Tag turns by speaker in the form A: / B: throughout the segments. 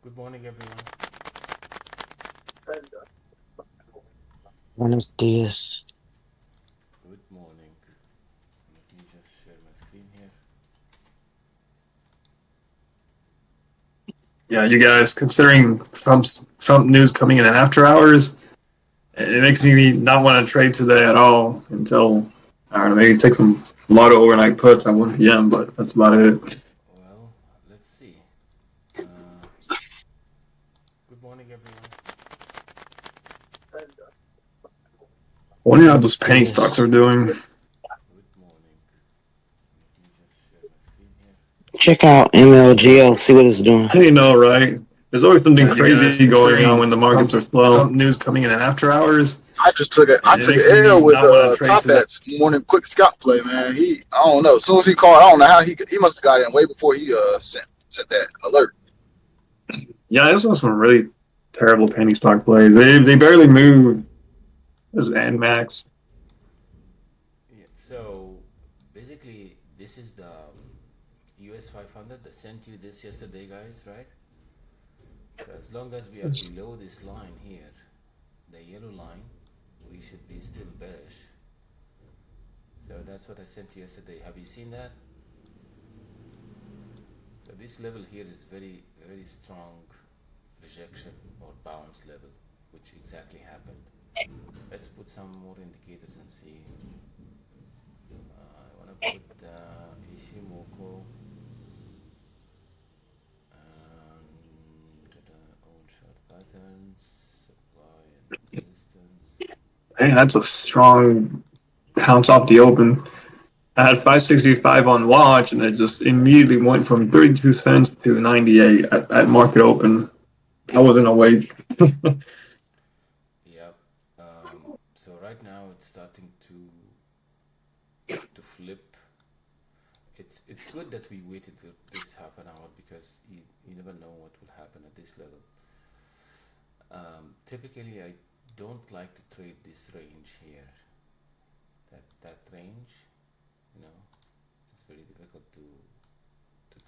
A: Good morning, everyone.
B: Buenos días.
A: Good morning. Let me just share my screen here.
C: Yeah, you guys, considering Trump news coming in after hours, it makes me not want to trade today at all until I don't know, maybe take some lotto overnight puts at 1 p.m. But that's about it.
A: Well, let's see. Uh, Good morning, everyone.
C: Wondering how
B: Buenos
C: those penny stocks are
B: días.
C: doing.
A: Good morning. Let me just share my screen here.
B: Check out MLGO, see what it's doing.
C: I know, right? There's always something
D: You guys,
C: crazy going on
D: considering
C: when the markets are slow. Trump news coming in after hours,
D: I just took it. I
C: it
D: took an
C: makes me
D: L with
C: not want to trade
D: Top
C: today.
D: Hats morning quick scalp play, man. I don't know. As soon as he called, I don't know how he must have got in way before he sent that alert.
C: Yeah, this was some really terrible penny stock plays. They barely move. This is NMAX.
A: Yeah, so basically, this is the US 500 that sent you this yesterday, guys, right? So as long as we are below this line here, the yellow line, we should be still bearish. So that's what I sent you yesterday. Have you seen that? So this level here is very, very strong rejection or bounce level, which exactly happened. Let's put some more indicators and see. I want to put Ishimoku and old short patterns, supply and resistance.
C: Man, that's a strong bounce off the open. I had 565 on watch, and it just immediately went from 32 cents to 98 at market open. I wasn't awake.
A: Yep. So right now it's starting to flip. It's good that we waited for this half an hour because you never know what will happen at this level. Typically, I don't like to trade this range here. That range, you know, it's very difficult to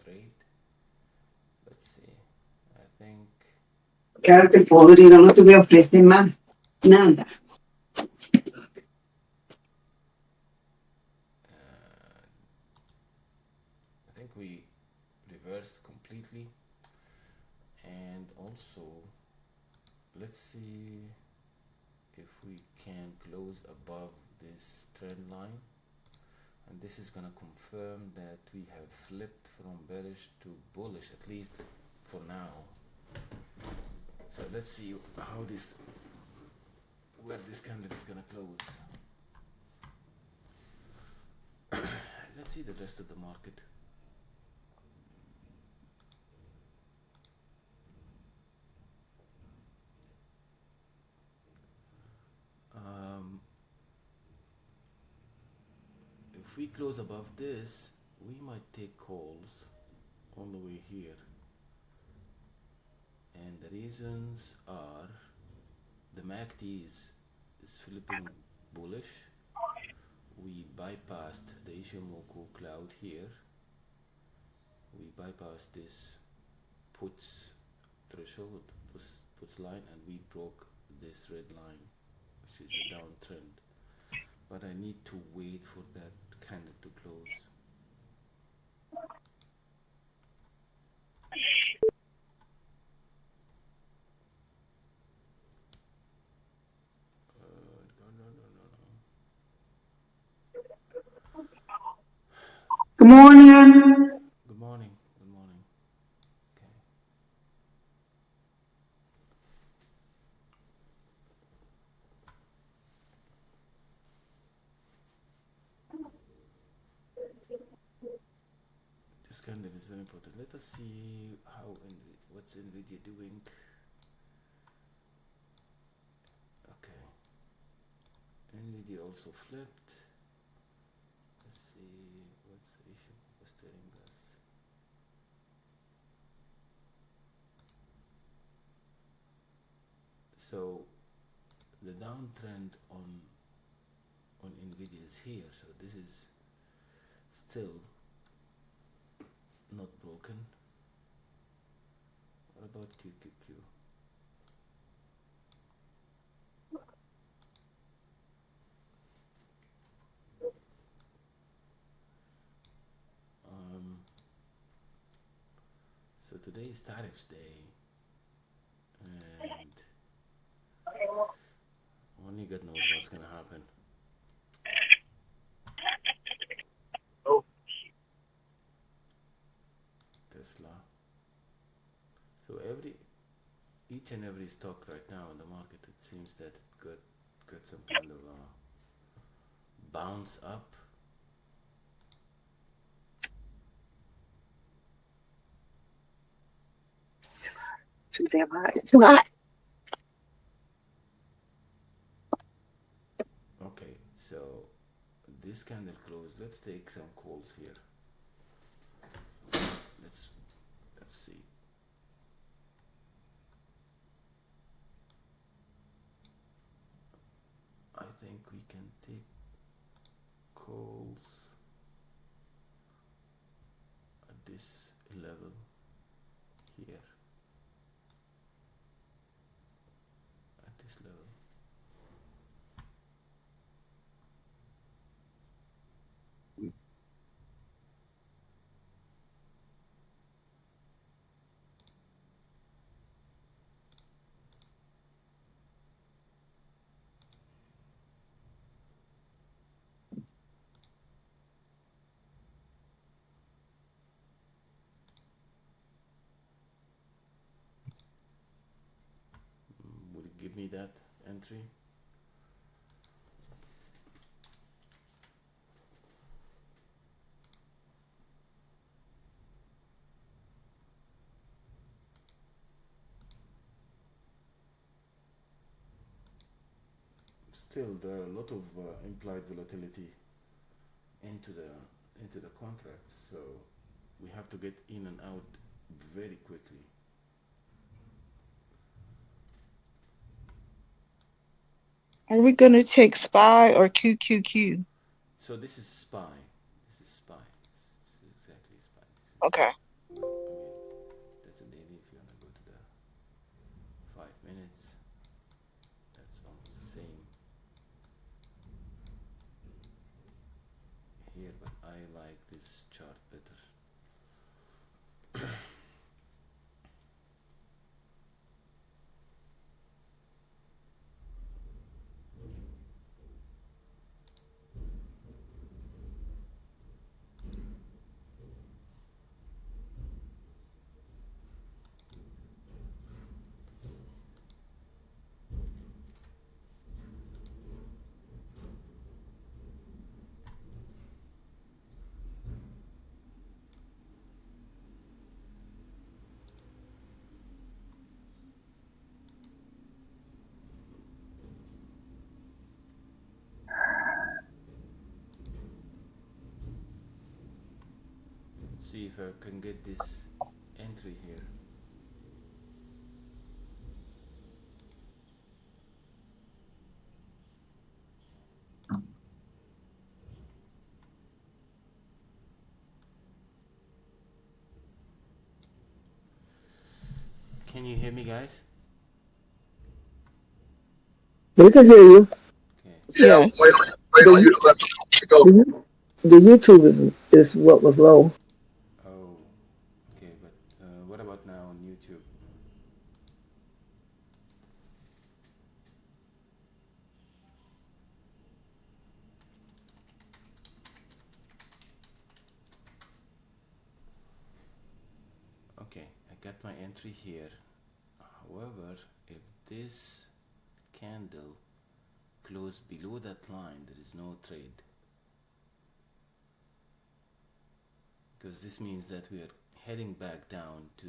A: trade. Let's see. I think
E: Quédate podrido, no te voy a ofrecer más nada.
A: I think we reversed completely, and also let's see if we can close above this trend line, and this is gonna confirm that we have flipped from bearish to bullish, at least for now. So let's see how this where this candle is gonna close. Let's see the rest of the market. If we close above this, we might take calls on the way here. And the reasons are the MACD is flipping bullish. We bypassed the Ishimoku cloud here. We bypassed this puts threshold, puts line, and we broke this red line, which is a downtrend. But I need to wait for that candle to close.
E: Good morning.
A: Good morning. Good morning. Okay. This candle is very important. Let us see what's Nvidia doing. Okay. Nvidia also flipped. Let's see what's the issue was telling us. So the downtrend on Nvidia is here. So this is still not broken. What about QQQ? So today is tariffs day, and only God knows what's gonna happen. Tesla. So each and every stock right now in the market, it seems that it got some kind of bounce up.
F: Too damn hot. It's too hot.
A: Okay, so this candle closed. Let's take some calls here. Let's see. I think we can take calls at this level here. At this level. Would it give me that entry? Still, there are a lot of implied volatility into the contracts, so we have to get in and out very quickly.
F: Are we gonna take SPY or QQQ?
A: So this is SPY. This is SPY. This is exactly SPY.
F: Okay.
A: That's a daily. If you want to go to the 5 minutes, that's almost the same here, but I like this chart better. See if I can get this entry here. Can you hear me, guys?
F: We can hear you.
A: Okay.
D: Yeah,
F: Yeah.
D: wait on you to let me go.
F: The YouTube is what was low.
A: Oh, okay, but what about now on YouTube? Okay, I got my entry here. However, if this candle closed below that line, there is no trade. Because this means that we are heading back down to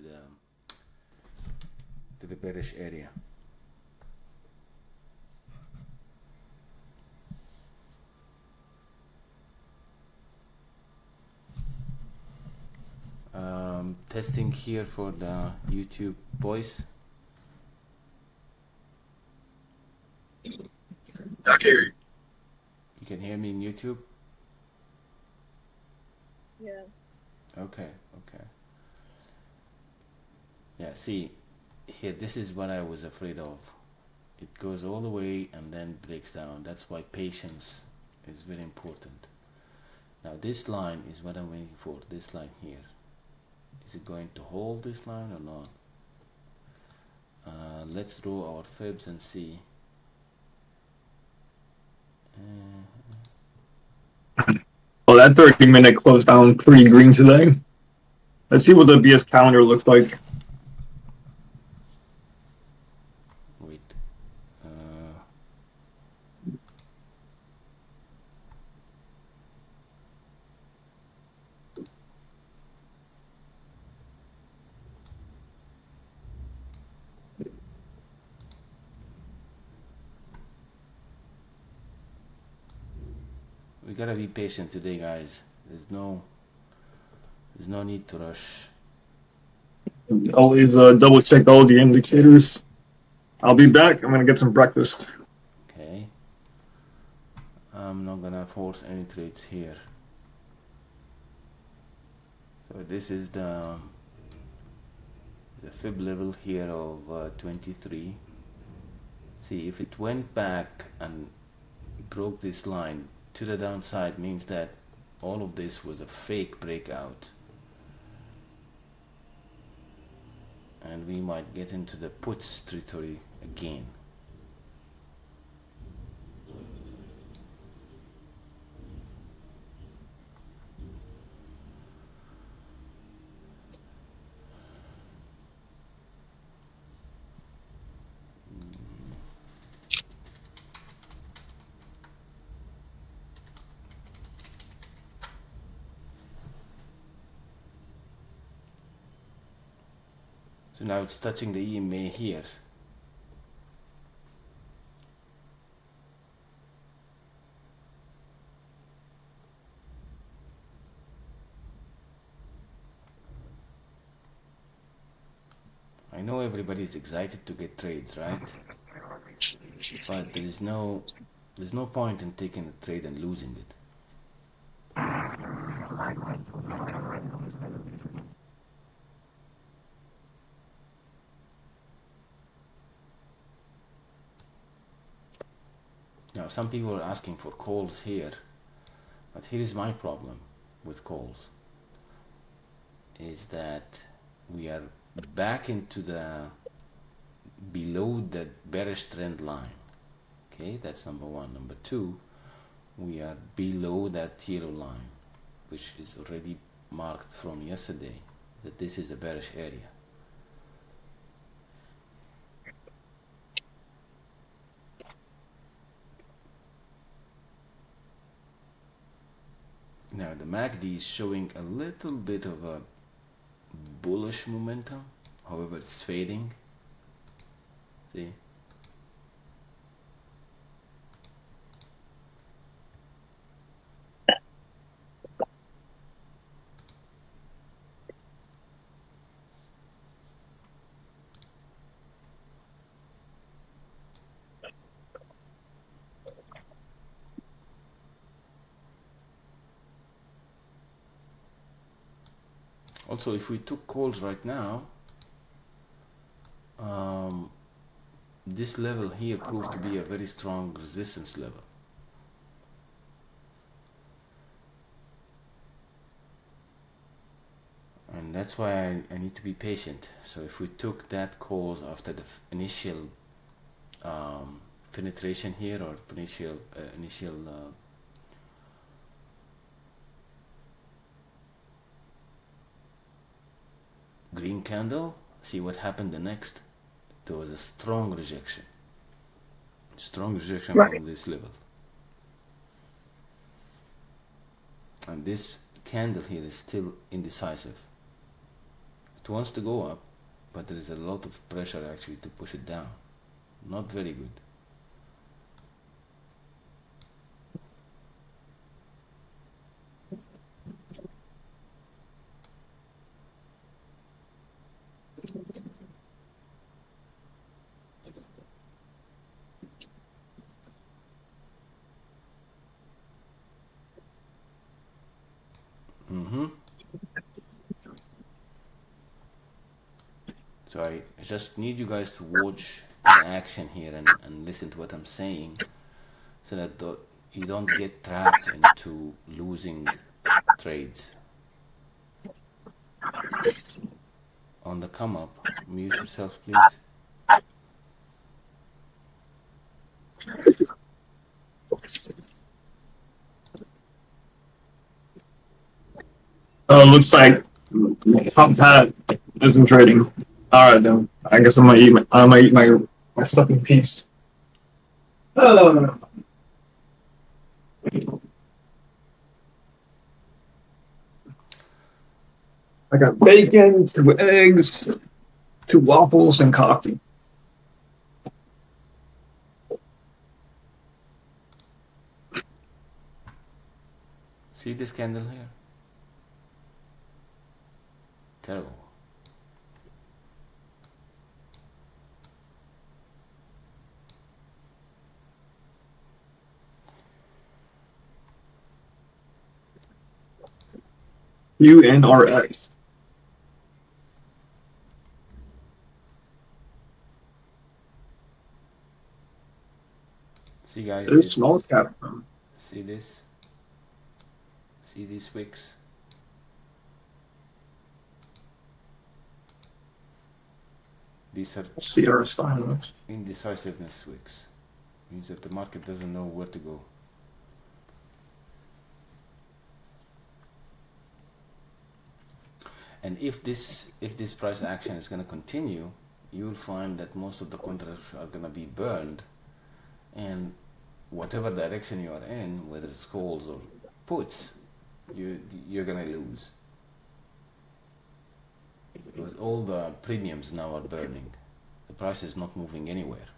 A: the bearish area. Testing here for the YouTube voice.
D: I can hear you.
A: You can hear me in YouTube?
G: Yeah.
A: Okay. Yeah, see, here, this is what I was afraid of. It goes all the way and then breaks down. That's why patience is very important. Now this line is what I'm waiting for, this line here. Is it going to hold this line or not? Let's draw our fibs and see.
C: Well, that 30-minute closed down pretty green today. Let's see what the BS calendar looks like.
A: Wait. We gotta be patient today, guys. There's no need to rush.
C: Always double check all the indicators. I'll be back. I'm gonna get some breakfast.
A: Okay. I'm not gonna force any trades here. So this is the fib level here of 23. See, if it went back and broke this line to the downside, means that all of this was a fake breakout, and we might get into the puts territory again. So now it's touching the EMA here. I know everybody's excited to get trades, right? But there's no point in taking a trade and losing it. Now, some people are asking for calls here, but here is my problem with calls, is that we are back into the below the bearish trend line. Okay, that's number one. Number two, we are below that yellow line, which is already marked from yesterday, that this is a bearish area. Now the MACD is showing a little bit of a bullish momentum, however it's fading. See? Also, if we took calls right now, this level here proved to be a very strong resistance level. And that's why I need to be patient. So if we took that calls after the initial penetration here, or initial green candle, see what happened the next. There was a strong rejection
C: Right.
A: from this level, and this candle here is still indecisive. It wants to go up, but there is a lot of pressure actually to push it down. Not very good. So I just need you guys to watch in action here and listen to what I'm saying, so that you don't get trapped into losing trades. On the come up, mute yourself, please.
C: Oh, looks like Top Hat isn't trading. All right, then. I guess I might eat my stuff in peace. Oh. I got bacon, 2 eggs, 2 waffles, and coffee.
A: See this candle here? Terrible.
C: UNRX.
A: See guys,
C: It is small cap.
A: see this? See these wicks? These are
C: CR
A: indecisiveness wicks. Means that the market doesn't know where to go. And if this price action is going to continue, you will find that most of the contracts are going to be burned, and whatever direction you are in, whether it's calls or puts, you're going to lose, because all the premiums now are burning. The price is not moving anywhere.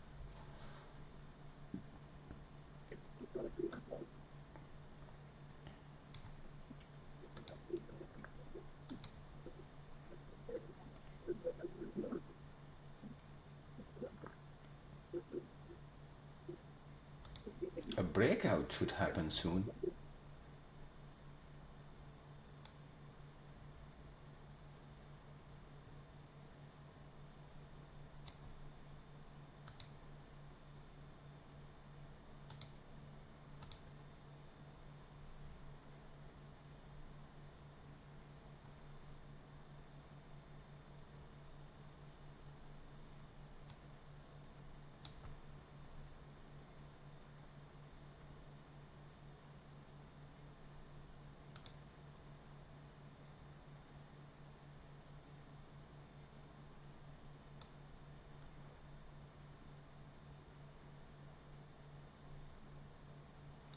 A: A breakout should happen soon.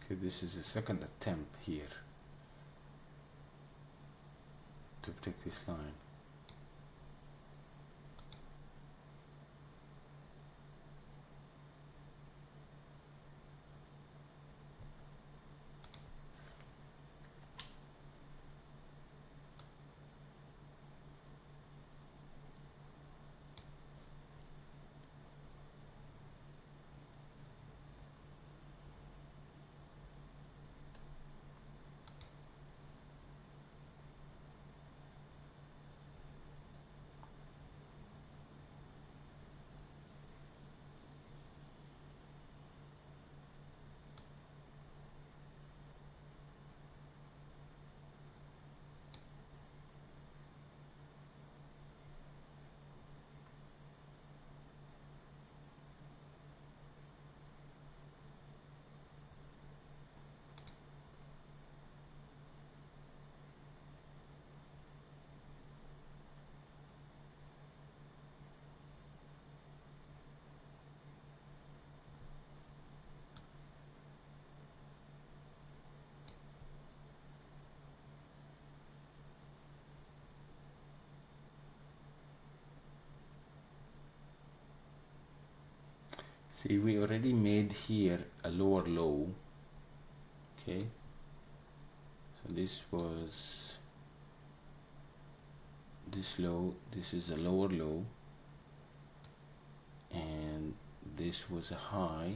A: Okay, this is the second attempt here to protect this line. See, we already made here a lower low. Okay, so this was this low, this is a lower low, and this was a high.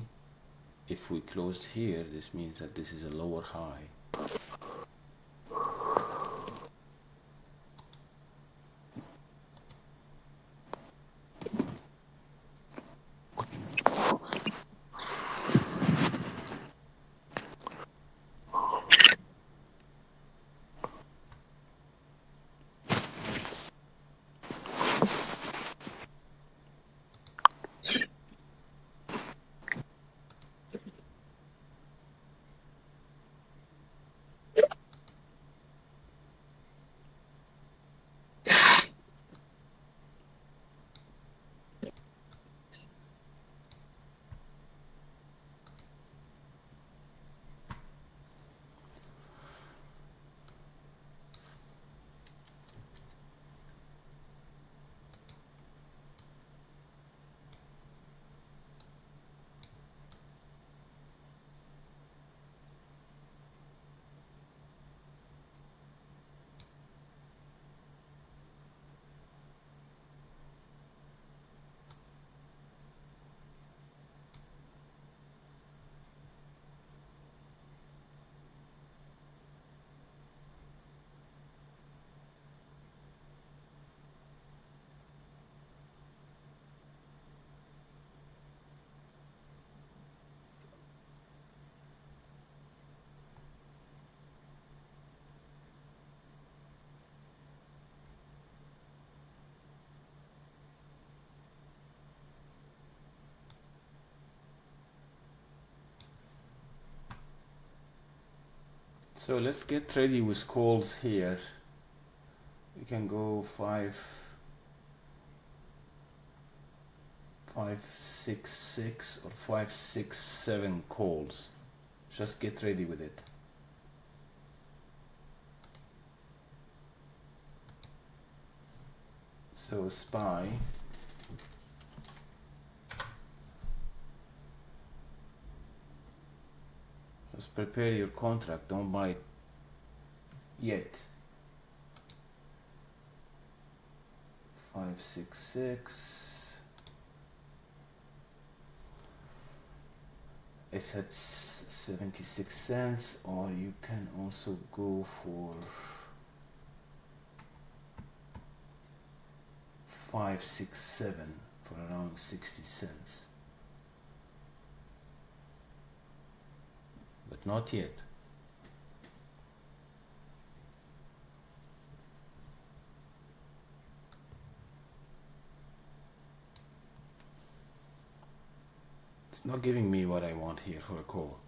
A: If we closed here, this means that this is a lower high. So let's get ready with calls here. We can go 5, 6, 6 or 5, 6, 7 calls. Just get ready with it. So SPY. Just prepare your contract. Don't buy it yet. 5, 6, 6. It's at 76 cents, or you can also go for 5, 6, 7 for around 60 cents. But not yet. It's not giving me what I want here for a call.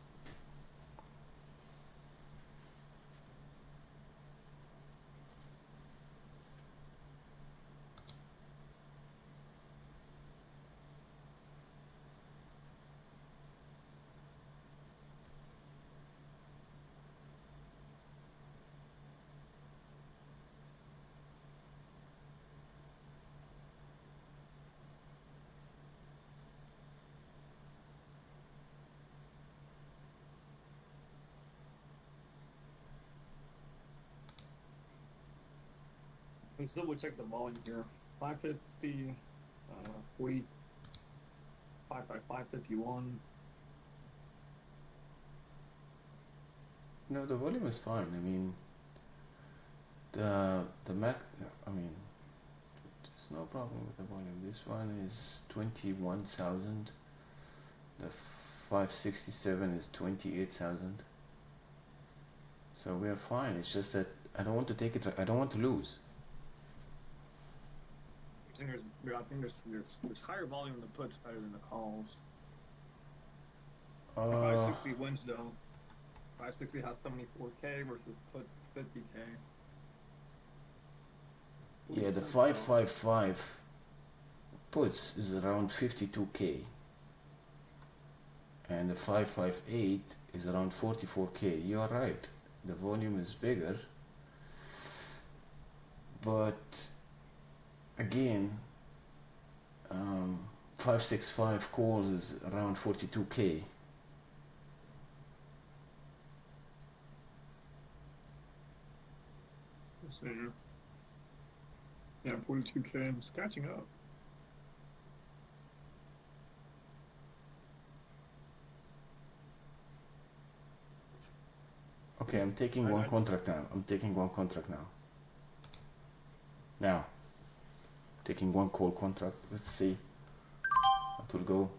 C: Let's double check the volume here. 550, 40, 551.
A: No, the volume is fine. I mean, the Mac. I mean, there's no problem with the volume. This one is 21,000. The 567 is 28,000. So we are fine. It's just that I don't want to take it. I don't want to lose.
C: I think there's higher volume in the puts better than the calls. 560 wins though. 560 has 74k versus put 50k.
A: Yeah, the 555 puts is around 52k, and the 558 is around 44k. You are right. The volume is bigger, but again, 565 calls is around 42k.
C: So, yeah, 42k. I'm scratching up.
A: Okay, I'm taking one contract now. Now, taking one call contract. Let's see how it will go.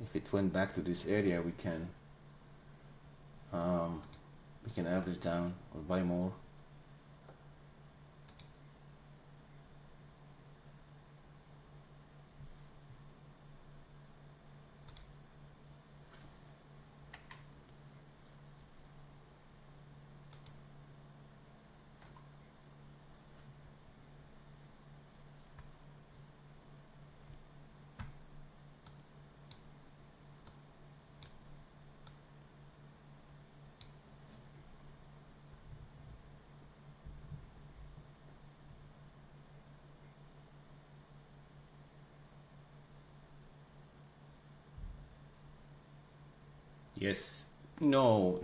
A: If it went back to this area, we can average down or buy more. Yes. No.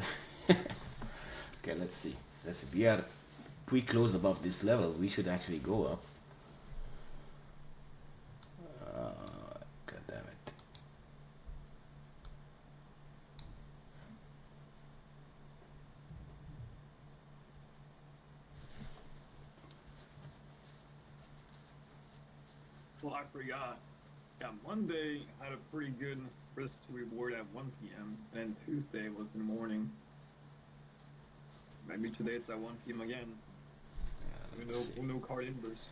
A: Okay, let's see. If we close above this level, we should actually go up. God damn it.
C: Well, I forgot. Yeah, Monday had a pretty good risk to reward at 1 p.m. and Tuesday was in the morning. Maybe today it's at 1 p.m. again. No card inverse.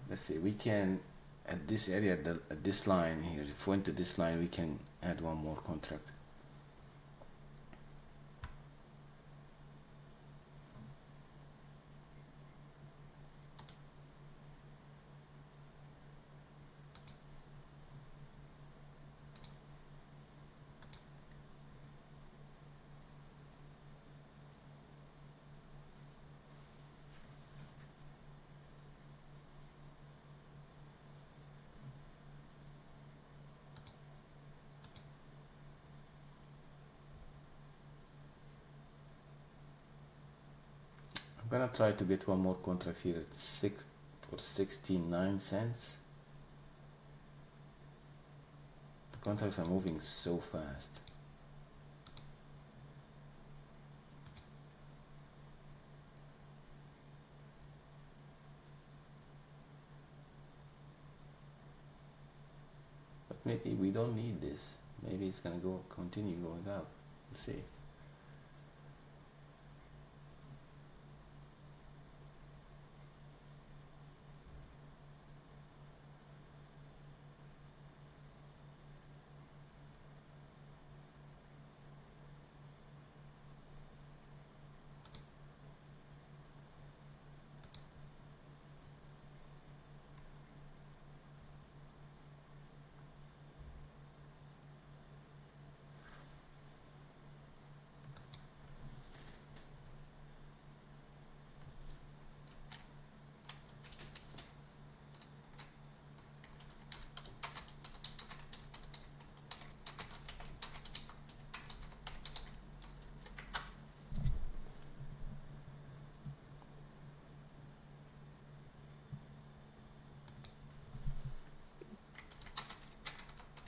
A: Let's see. We can at this area, at this line here. If we went to this line, we can add one more contract. I'm gonna try to get one more contract here at 69 cents. The contracts are moving so fast. But maybe we don't need this. Maybe it's gonna continue going up. We'll see.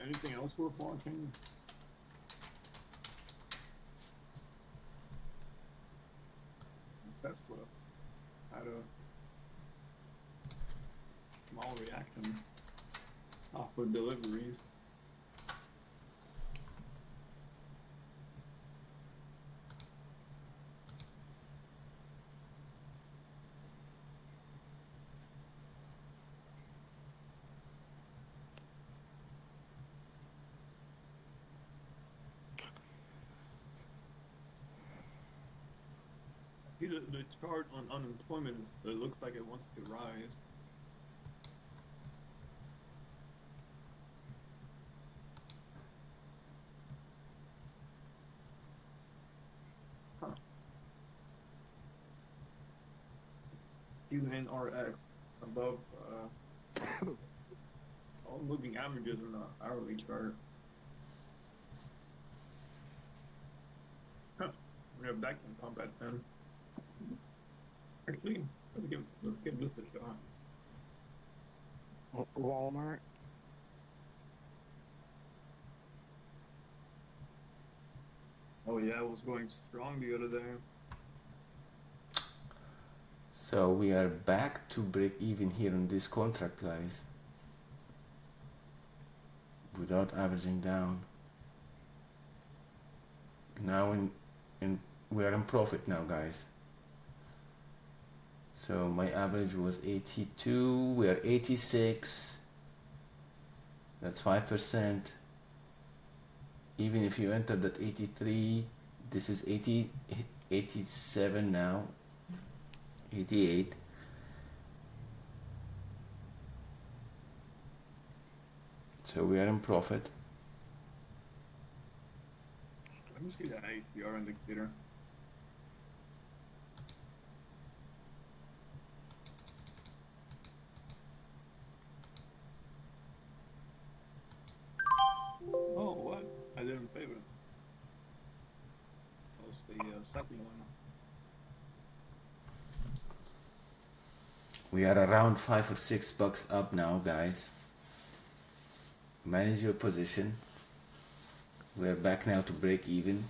C: Anything else worth watching? Tesla had a small reaction off of deliveries. The chart on unemployment it looks like it wants to rise. Huh. UNRX above all moving averages in the hourly chart. Huh. We're gonna back in combat then. Actually, let's give this a shot.
B: Walmart.
C: Oh yeah, it was going strong the other day.
A: So we are back to break even here on this contract, guys, without averaging down. Now we are in profit now, guys. So my average was 82, we are 86, that's 5%. Even if you entered at 83, this is 80, 87 now, 88. So we are in profit.
C: Let me see that ATR indicator. Oh, what? I didn't save it. That was the second one.
A: We are around $5 or $6 up now, guys. Manage your position. We are back now to break even.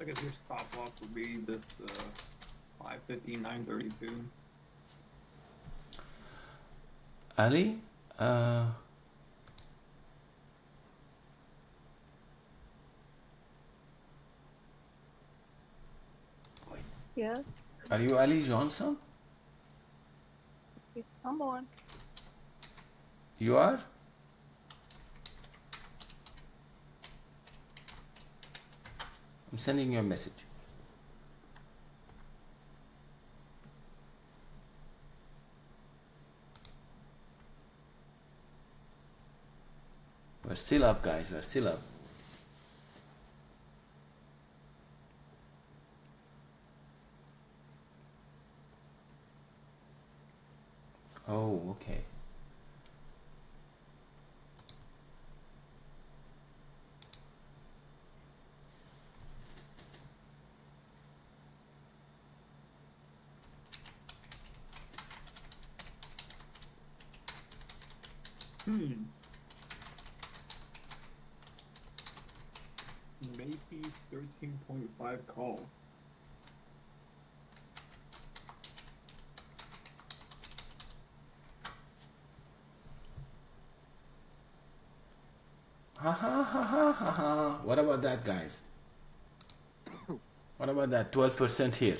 C: I guess your stop loss would be this 550, 932.
A: Ali, wait,
G: Yes,
A: are you Ali Johnson?
G: I'm on.
A: You are? I'm sending you a message. We're still up, guys. We're still up.
C: Macy's 13.5 call.
A: Ha ha ha ha ha ha. What about that, guys? What about that 12% here?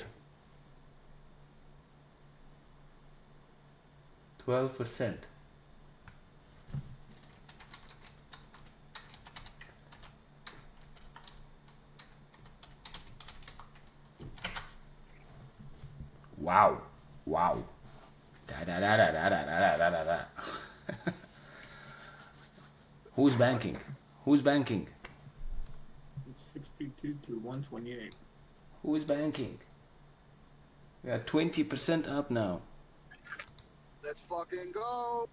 A: 12%. Wow. Wow. Da da da da da da da da da da. Who's banking? Who's banking?
C: 622 to 128.
A: Who's banking? We are 20% up now.
D: Let's fucking go.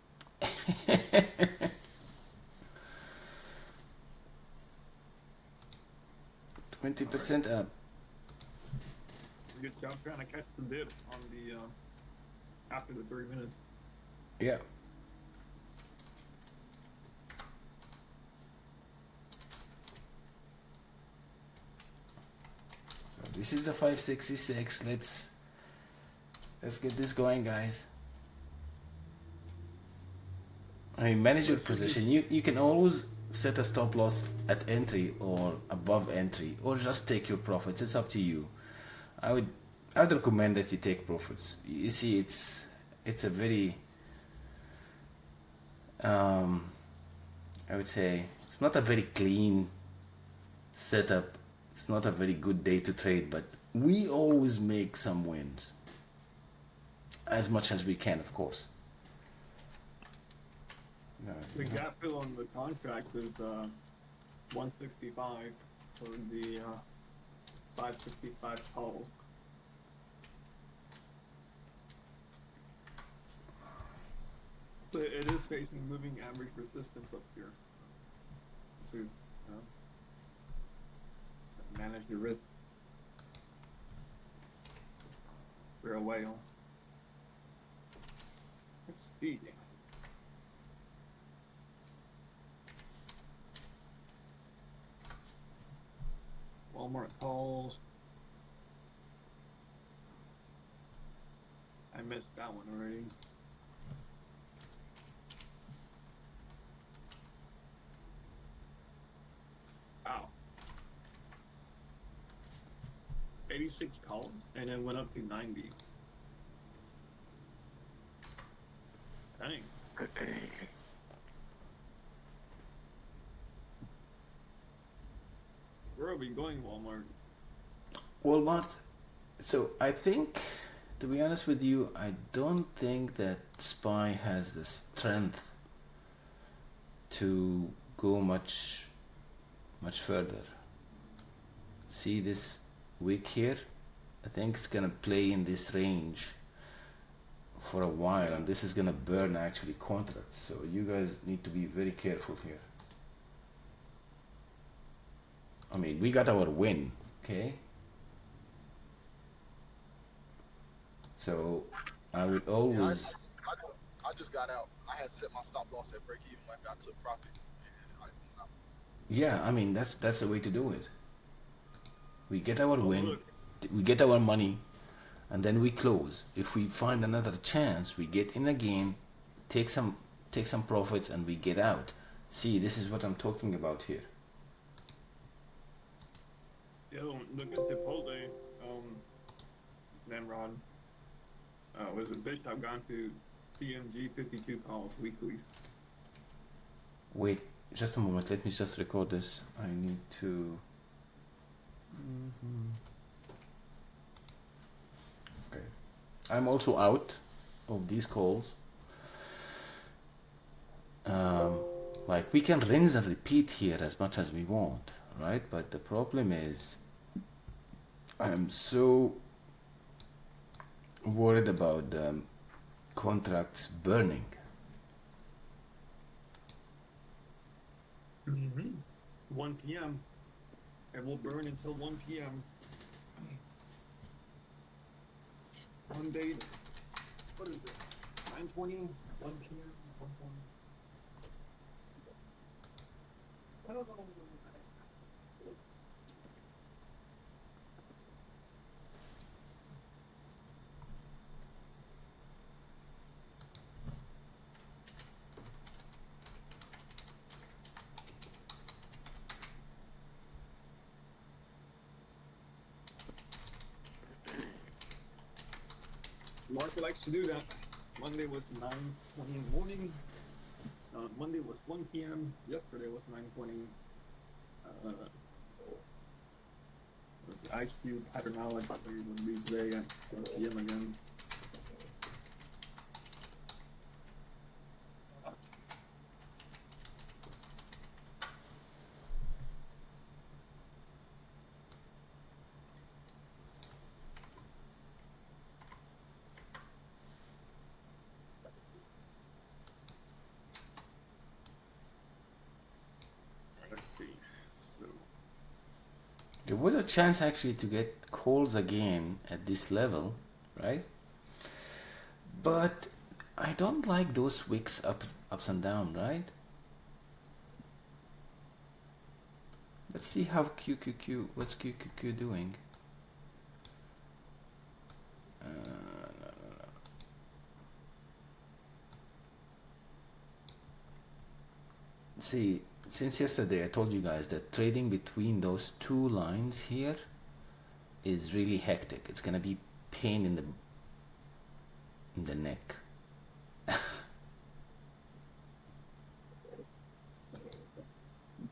A: 20% up.
C: Good job trying to catch the dip on the after the 3 minutes.
A: Yeah. So this is the 566. Let's get this going, guys. I mean, manage your position. You can always set a stop loss at entry or above entry, or just take your profits. It's up to you. I would recommend that you take profits. You see, it's a very I would say it's not a very clean setup. It's not a very good day to trade, but we always make some wins as much as we can, of course.
C: The gap fill on the contract is 165 for the 565 calls. But it is facing moving average resistance up here. So, manage your risk. We're a whale. It's speeding. Walmart calls. I missed that one already. Wow. 86 calls and it went up to 90. Dang. Where are we going, Walmart?
A: Walmart. So I think, to be honest with you, I don't think that SPY has the strength to go much further. See this wick here? I think it's gonna play in this range for a while, and this is gonna burn actually contracts. So you guys need to be very careful here. I mean, we got our win, okay? So I would always.
D: Yeah, I just got out. I had set my stop loss at break even when I took profit.
A: Yeah, I mean that's the way to do it. We get our win, we get our money, and then we close. If we find another chance, we get in again, take some profits, and we get out. See, this is what I'm talking about here.
C: Yo, look at Chipotle, Namrood. Was a bitch. I've gone to CMG 52 calls weekly.
A: Wait, just a moment. Let me just record this. I need to. Okay. I'm also out of these calls. Like we can rinse and repeat here as much as we want, right? But the problem is, I'm so worried about the contracts burning.
C: 1 p.m. It will burn until 1 p.m. One day. What is it? 9:20. 1 p.m. 1:20. Market likes to do that. Monday was 9:20 in the morning. Monday was 1 p.m. Yesterday was 9:20. Was the IQ pattern knowledge would be today at 1 p.m. again. Let's see. So
A: there was a chance actually to get calls again at this level, right? But I don't like those wicks ups and down, right? Let's see how what's QQQ doing? See, since yesterday I told you guys that trading between those two lines here is really hectic. It's gonna be pain in the neck.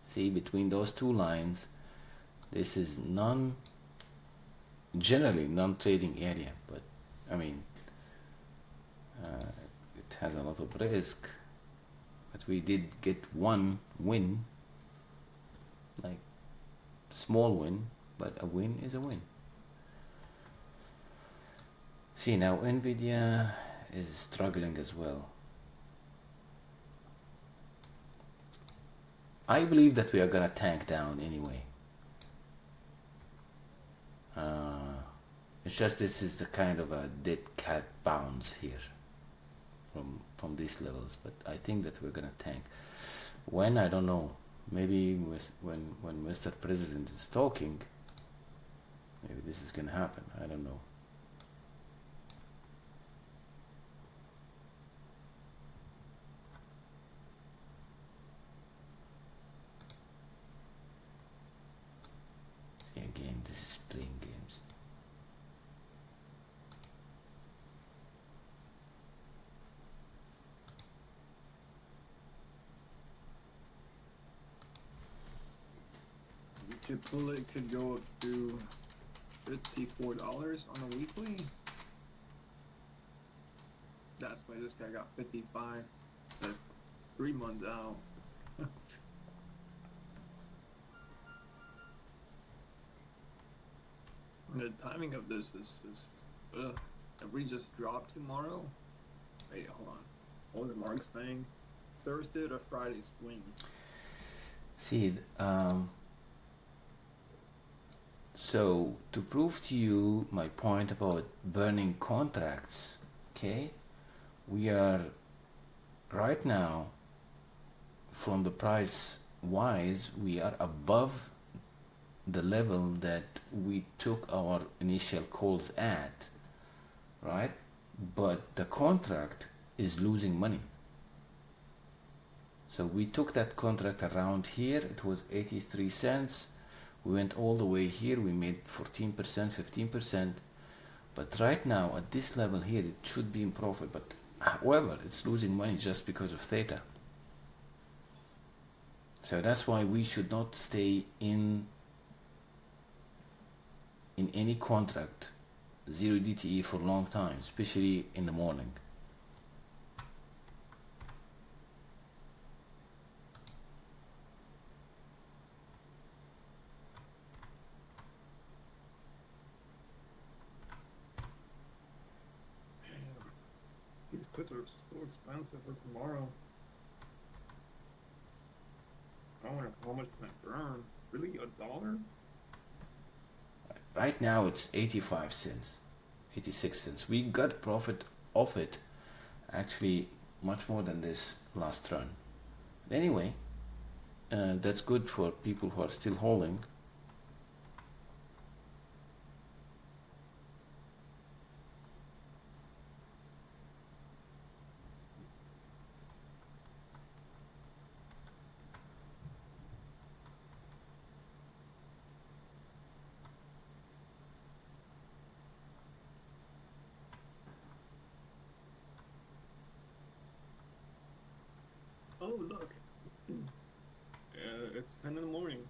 A: See, between those two lines, this is generally non-trading area, but I mean, it has a lot of risk. But we did get one win, like small win, but a win is a win. See, now Nvidia is struggling as well. I believe that we are gonna tank down anyway. It's just this is the kind of a dead cat bounce here from these levels, but I think that we're gonna tank. When, I don't know. Maybe when Mr. President is talking, maybe this is gonna happen. I don't know. See, again, this is playing games.
C: it could go up to $54 on a weekly. That's why this guy got 55. That's 3 months out. The timing of this is if we just drop tomorrow. Wait, hold on. What was Mark saying? Thursday to Friday swing.
A: See, so to prove to you my point about burning contracts, okay, we are right now, from the price wise, we are above the level that we took our initial calls at, right? But the contract is losing money. So we took that contract around here, it was 83 cents. We went all the way here, we made 14%, 15%. But right now, at this level here, it should be in profit. But however, it's losing money just because of theta. So that's why we should not stay in any contract, 0 DTE for a long time, especially in the morning.
C: These puts are so expensive for tomorrow. I wonder how much can I burn? Really, $1?
A: Right now it's 85 cents, 86 cents. We got profit off it, actually much more than this last run. Anyway, That's good for people who are still holding.
C: Oh, look. It's 10 in the morning.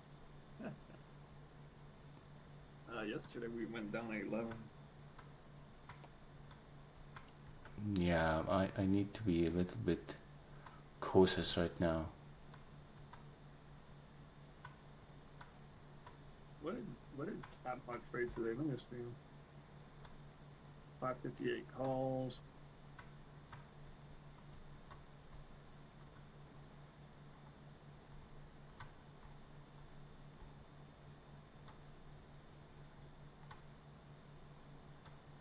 C: Yesterday we went down at 11.
A: Yeah, I need to be a little bit cautious right now.
C: What did Tapbot trade today? Let me see. 558 calls.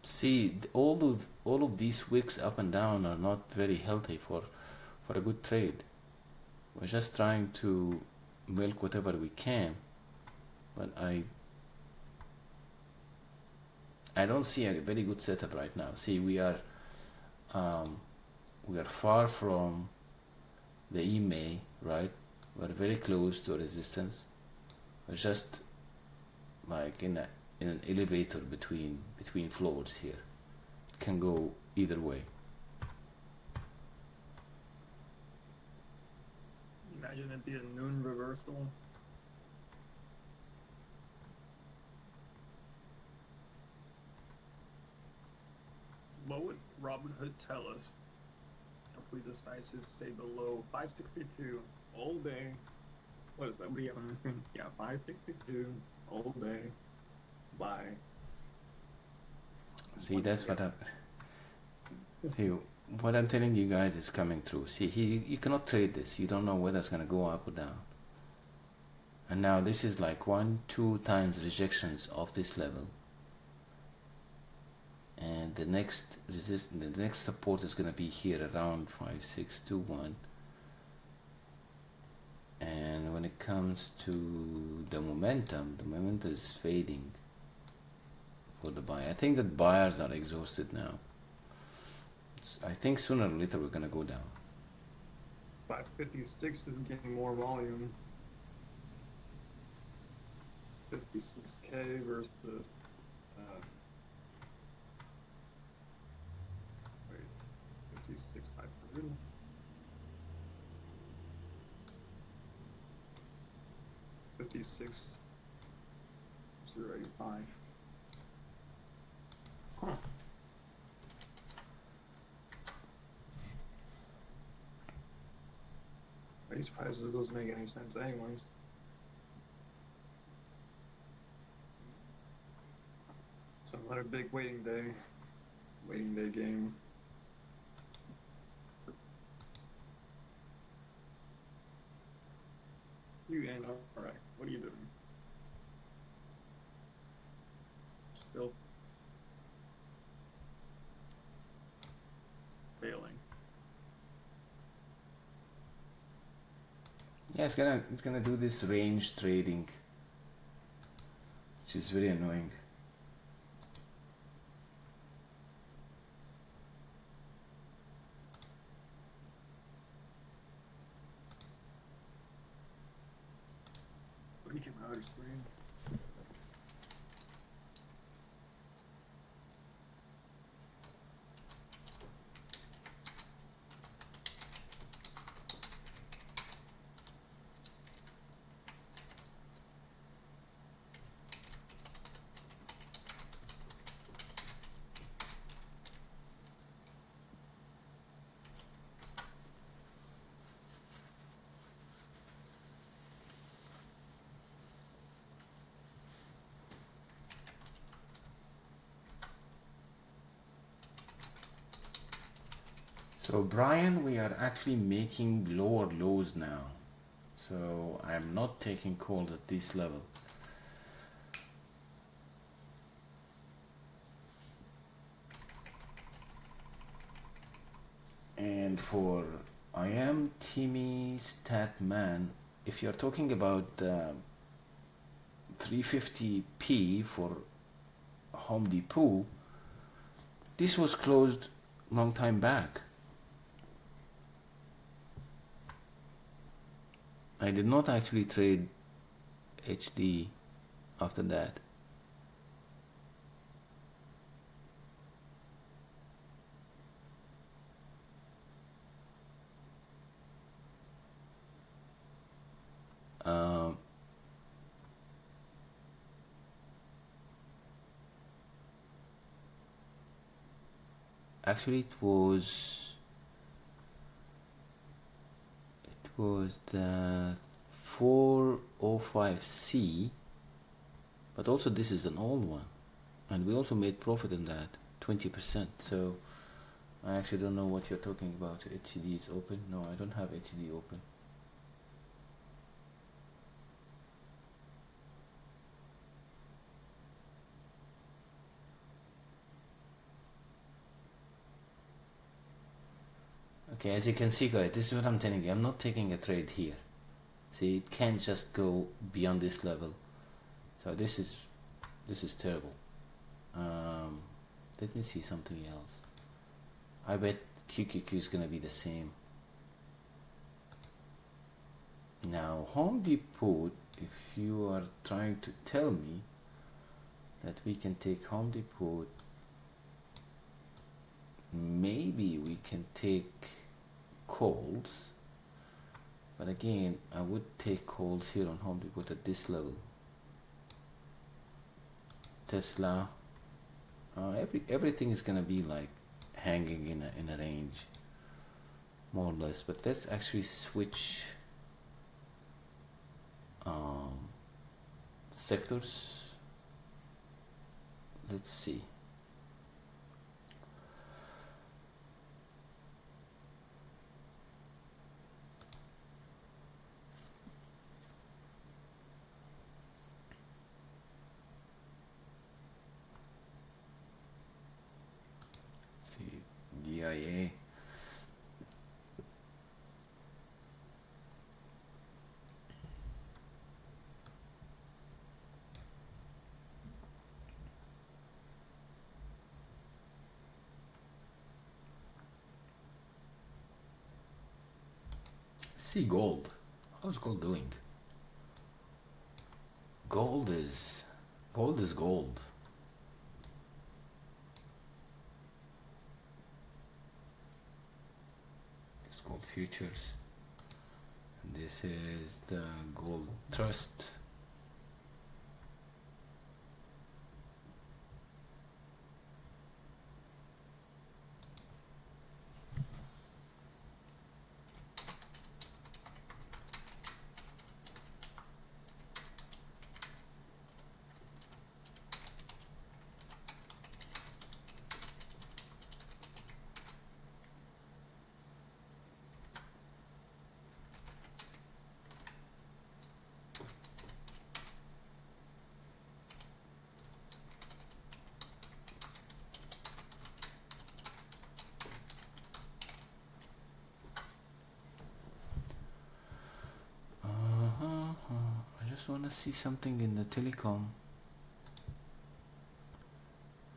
A: See, all of these wicks up and down are not very healthy for a good trade. We're just trying to milk whatever we can, but I don't see a very good setup right now. See, we are far from the EMA, right? We're very close to resistance. We're just like in an elevator between floors here. It can go either way.
C: Imagine it be a noon reversal. What would Robinhood tell us if we decide to stay below 562 all day? What is that? What do you have on your screen? Yeah, 562 all day. Buy.
A: See, that's what what I'm telling you guys is coming through. See, you cannot trade this. You don't know whether it's gonna go up or down. And now this is like 1-2 times rejections of this level. And the next support is gonna be here around 5621. And when it comes to the momentum is fading for the buy. I think that buyers are exhausted now. I think sooner or later we're gonna go down.
C: 556 is getting more volume. 56K versus 56,500. $56,085. Huh. These prices doesn't make any sense anyways. It's another big waiting day game. You and alright, what are you doing? Still failing.
A: Yeah, it's gonna do this range trading, which is very annoying.
C: We can outer screen.
A: So Brian, we are actually making lower lows now. So I'm not taking calls at this level. And for I am Timmy Statman, if you're talking about 350p for Home Depot, this was closed long time back. I did not actually trade HD after that. Actually, it was the 405C, but also this is an old one, and we also made profit in that 20%. So I actually don't know what you're talking about. HCD is open. No, I don't have HCD open. Okay, as you can see, guys, this is what I'm telling you. I'm not taking a trade here. See, it can't just go beyond this level. So this is terrible. Let me see something else. I bet QQQ is gonna be the same. Now, Home Depot, if you are trying to tell me that we can take Home Depot, maybe we can take calls, but again, I would take calls here on Home Depot at this level. Tesla, everything is gonna be like hanging in a range, more or less. But let's actually switch sectors. Let's see. DIA. See gold. How's gold doing? Gold is gold. Gold futures, and this is the gold trust. I just want to see something in the telecom.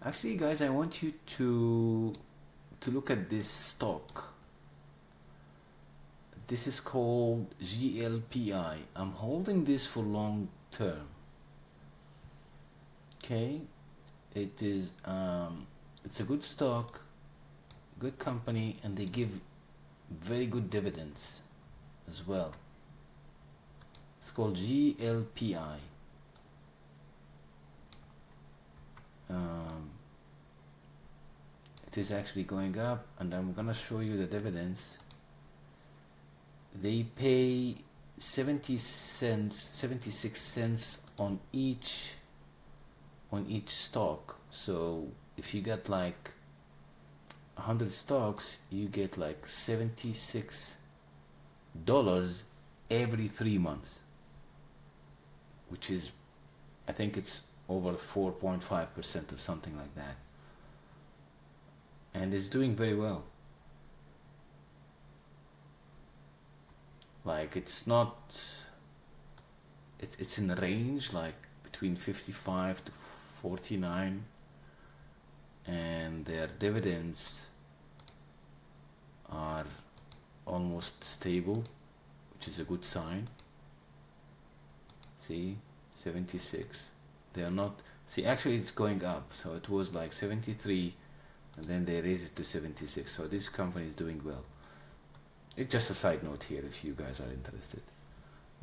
A: Actually, guys, I want you to look at this stock. This is called GLPI. I'm holding this for long term. Okay, it is it's a good stock, good company, and they give very good dividends as well. It's called GLPI. It is actually going up, and I'm gonna show you the dividends. They pay 76 cents on each stock. So if you get like 100 stocks, you get like $76 every 3 months, which is, I think it's over 4.5% or something like that, and it's doing very well. Like, it's not it's in range like between 55 to 49, and their dividends are almost stable, which is a good sign. See, 76. They are not. See, actually, it's going up. So it was like 73, and then they raised it to 76. So this company is doing well. It's just a side note here if you guys are interested.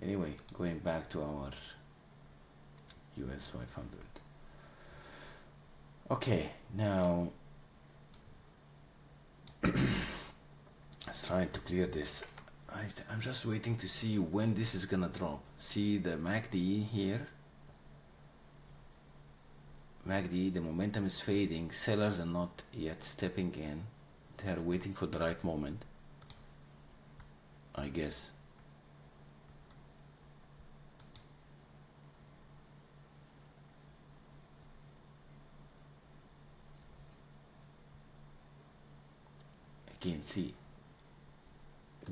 A: Anyway, going back to our US 500. Okay, now let's try to clear this. I'm just waiting to see when this is gonna drop. See the MACD here. MACD, the momentum is fading. Sellers are not yet stepping in. They are waiting for the right moment, I guess. Again, see,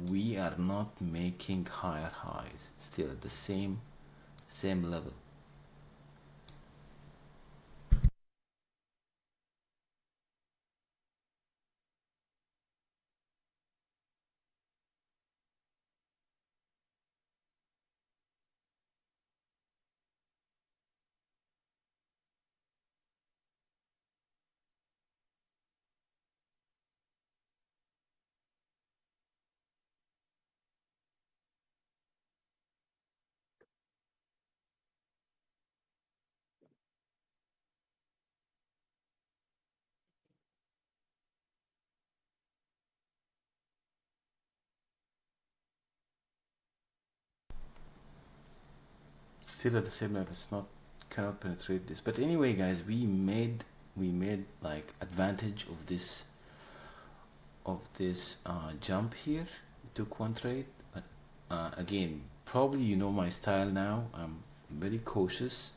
A: we are not making higher highs, still at the same level. Still at the same level. It's not, cannot penetrate this. But anyway, guys, we made like advantage of this jump here. We took one trade, but again, probably you know my style now. I'm very cautious.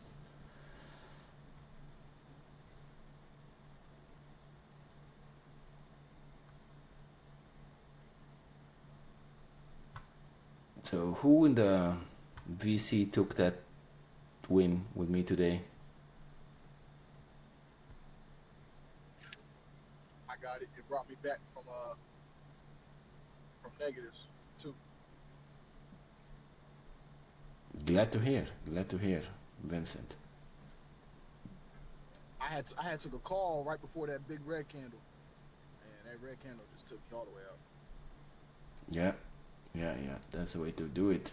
A: So who in the VC took that win with me today?
D: I got it. It brought me back from negatives too.
A: Glad to hear, Vincent.
D: I had took a call right before that big red candle, and that red candle just took me all the way up.
A: Yeah, that's the way to do it.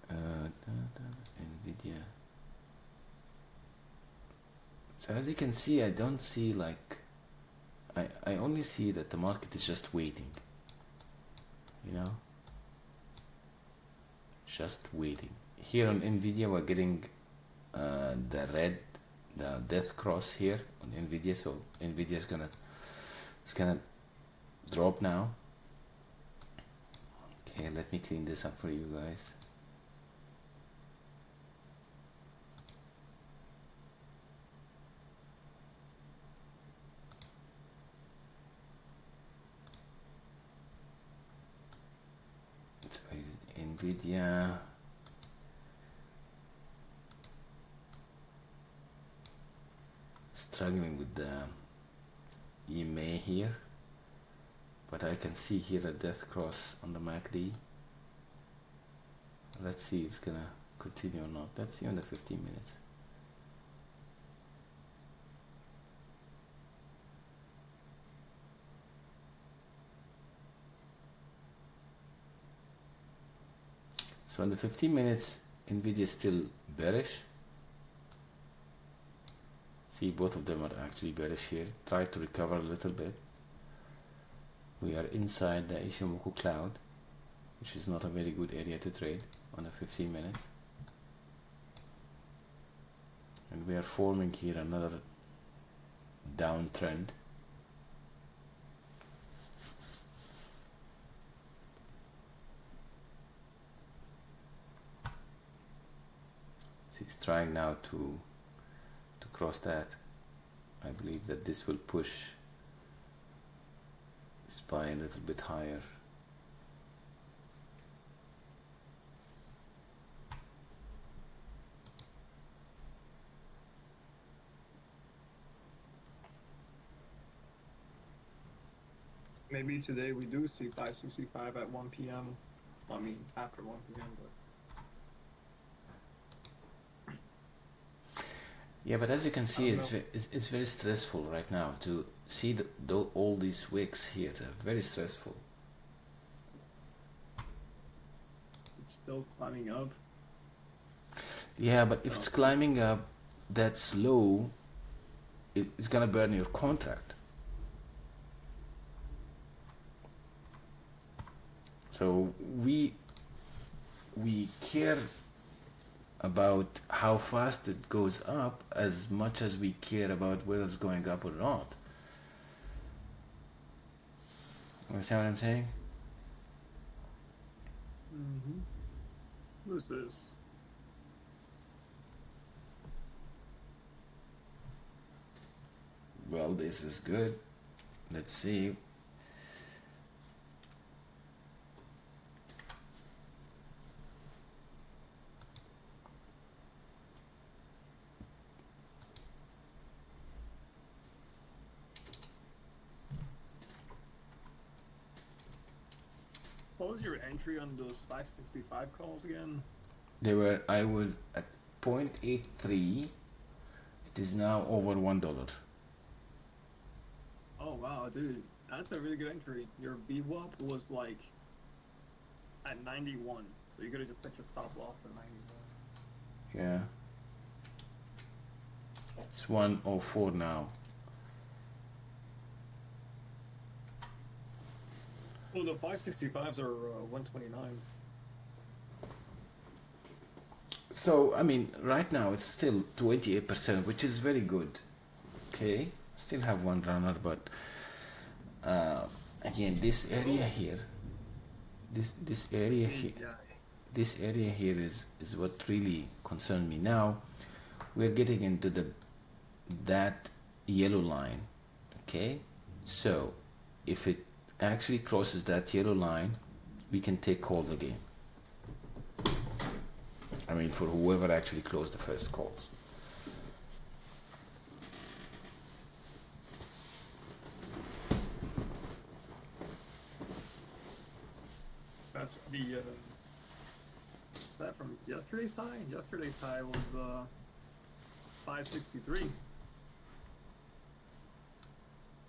A: Nvidia. So as you can see, I don't see like, I only see that the market is just waiting, you know, just waiting. Here on Nvidia we're getting the death cross here on Nvidia, so Nvidia is gonna drop now. Okay, let me clean this up for you guys. So Nvidia, struggling with the EMA here, but I can see here a death cross on the MACD. Let's see if it's gonna continue or not. Let's see on the 15 minutes. So on the 15 minutes, Nvidia is still bearish. See, both of them are actually bearish here. Try to recover a little bit. We are inside the Ishimoku cloud, which is not a very good area to trade on the 15 minutes. And we are forming here another downtrend. It's trying now to cross that. I believe that this will push SPY a little bit higher.
C: maybe today we do see 565 at 1 p.m. I mean, after 1 p.m. But
A: Yeah, but as you can
C: I
A: see,
C: don't know.
A: it's very stressful right now to see all these wicks here. They're very stressful.
C: It's still climbing up.
A: Yeah, but if it's climbing up that slow, it's gonna burn your contract. So we care about how fast it goes up as much as we care about whether it's going up or not. Understand what I'm saying?
C: Mm-hmm. Who's this?
A: Well, this is good. Let's see.
C: What was your entry on those 565 calls again?
A: I was at 0.83. It is now over $1.
C: Oh wow, dude, that's a really good entry. Your VWAP was like at 91, so you could have just set your stop loss at 91.
A: Yeah. It's 104 now.
C: Well, the 565s are 129.
A: So, I mean, right now it's still 28%, which is very good. Okay, still have one runner, but again, this area here, this area here, this area here is what really concerned me. Now we're getting into that yellow line. Okay, so if it actually crosses that yellow line, we can take calls again. I mean, for whoever actually closed the first calls.
C: That's the that from yesterday's high. Yesterday's high was 563.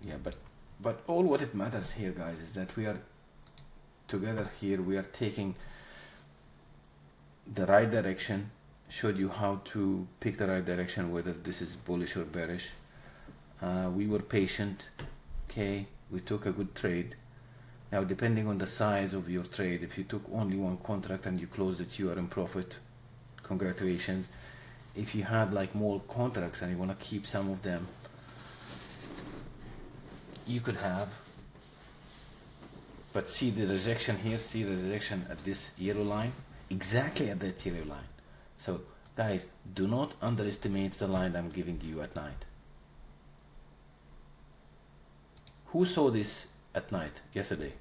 A: Yeah, but all what it matters here, guys, is that we are together here. We are taking the right direction. Showed you how to pick the right direction, whether this is bullish or bearish. We were patient. Okay, we took a good trade. Now, depending on the size of your trade, if you took only one contract and you closed it, you are in profit. Congratulations. If you had like more contracts and you want to keep some of them, you could have. But see the rejection here, see the rejection at this yellow line, exactly at that yellow line. So guys, do not underestimate the line I'm giving you at night. Who saw this at night yesterday?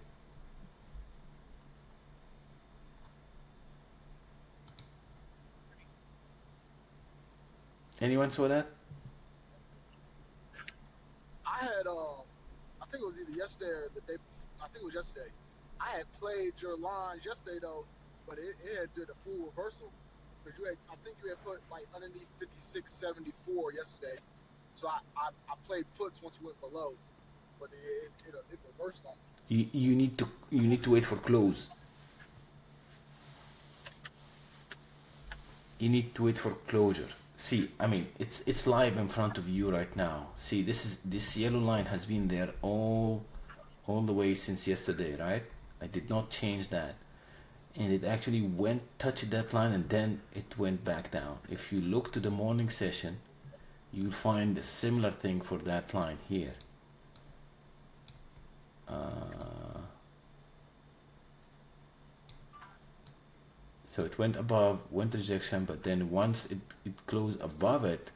A: Anyone saw that?
D: I had I think it was either yesterday or the day. I think it was yesterday. I had played your lines yesterday though, but it had did a full reversal because I think you had put like underneath 56.74 yesterday. So I played puts once we went below, but it reversed on me.
A: You need to wait for close. You need to wait for closure. See, I mean, it's live in front of you right now. See, this yellow line has been there all the way since yesterday, right? I did not change that, and it actually touched that line, and then it went back down. If you look to the morning session, you'll find a similar thing for that line here. So it went above, went rejection, but then once it closed above it,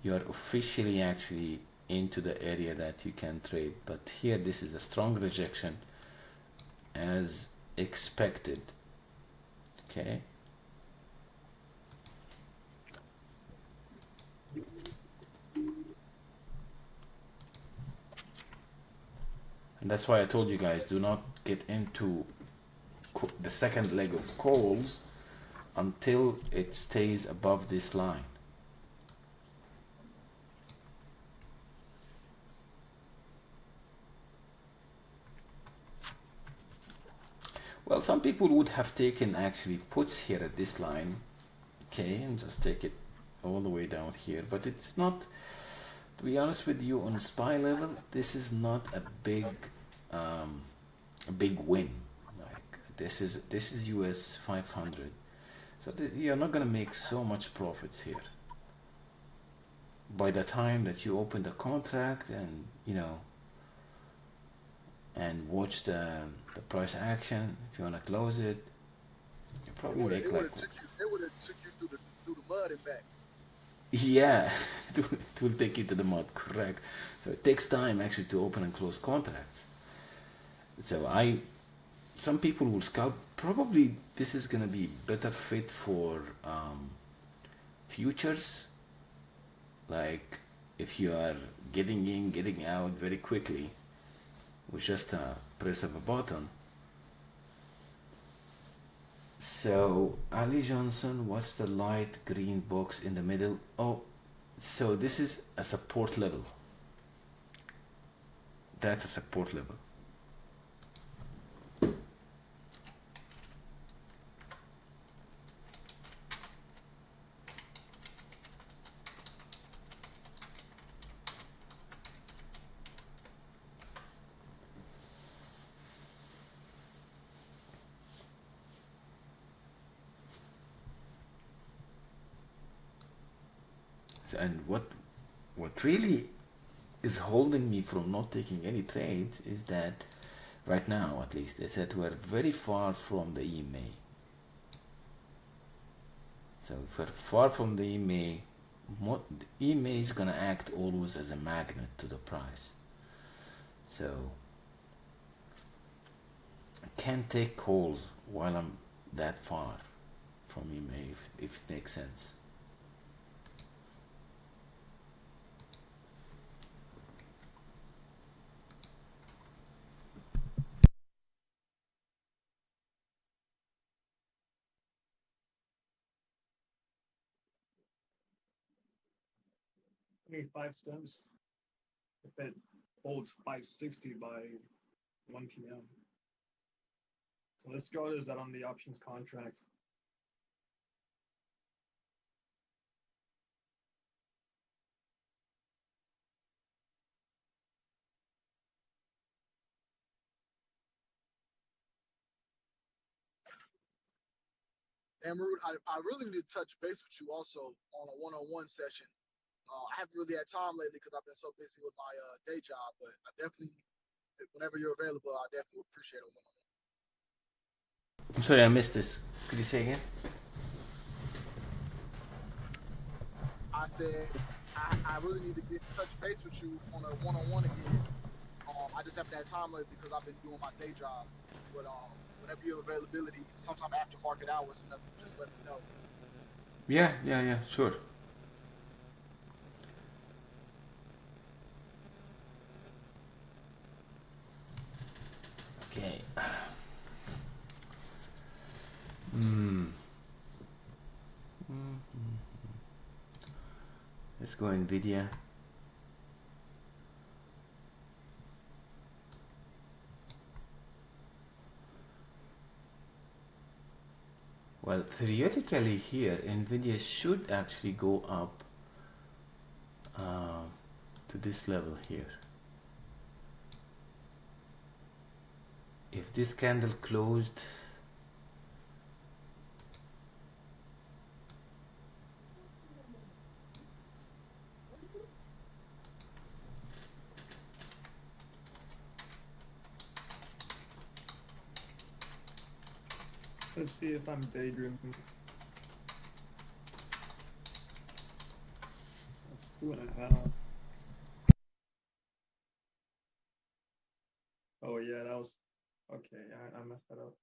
A: you are officially actually into the area that you can trade. But here, this is a strong rejection as expected. Okay. And That's why I told you guys, do not get into the second leg of calls until it stays above this line. Well, some people would have taken actually puts here at this line, okay, and just take it all the way down here, but it's not, to be honest with you, on SPY level, this is not a big win. Like this is US 500, so you're not gonna make so much profits here. By the time that you open the contract and and watch the price action, if you wanna close it, you probably make like.
D: It would have took you through the mud and back.
A: Yeah, it will take you to the mud, correct. So it takes time actually to open and close contracts. So some people will scalp. Probably this is gonna be better fit for futures. Like if you are getting in, getting out very quickly with just a press of a button. So Ali Johnson, what's the light green box in the middle? Oh, so this is a support level. That's a support level. And what really is holding me from not taking any trades is that right now, at least, is that we're very far from the EMA. So if we're far from the EMA, the EMA is gonna act always as a magnet to the price. So I can't take calls while I'm that far from EMA, if it makes sense.
C: I mean, 5 cents if it holds 560 by 1 p.m. So let's draw is that on the options contract.
D: Namrood, I really need to touch base with you also on a one-on-one session. I haven't really had time lately because I've been so busy with my day job, but I definitely, whenever you're available, I definitely would appreciate a one-on-one.
A: I'm sorry, I missed this. Could you say again?
D: I said I really need to touch base with you on a one-on-one again. I just haven't had time lately because I've been doing my day job. But whenever you have availability, sometime after market hours or nothing, just let me know.
A: Yeah, sure. Okay. Let's go NVIDIA. Well, theoretically here, NVIDIA should actually go up to this level here. If this candle closed
C: Let's see if I'm daydreaming. That's 2.5. Oh yeah, that was okay. I messed that up.